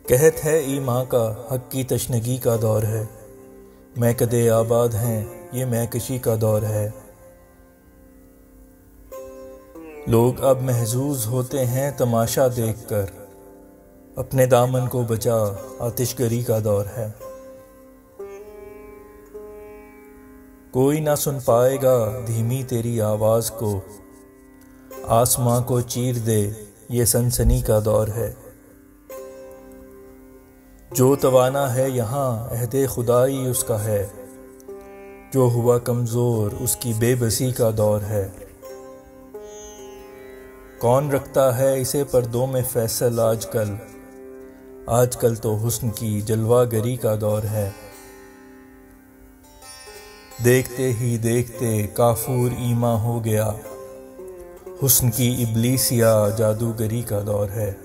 कहत है ईमां का हक की तशनगी का दौर है। मैं कदे आबाद हैं ये महकशी का दौर है। लोग अब महजूज होते हैं तमाशा देखकर, अपने दामन को बचा आतिशगरी का दौर है। कोई ना सुन पाएगा धीमी तेरी आवाज़ को, आसमां को चीर दे ये सनसनी का दौर है। जो तवाना है यहाँ अहदे खुदाई उसका है, जो हुआ कमज़ोर उसकी बेबसी का दौर है। कौन रखता है इसे पर्दों में फैसल आजकल, आजकल तो हुस्न की जलवागरी का दौर है। देखते ही देखते काफूर ईमा हो गया, हुस्न की इब्लीसिया जादूगरी का दौर है।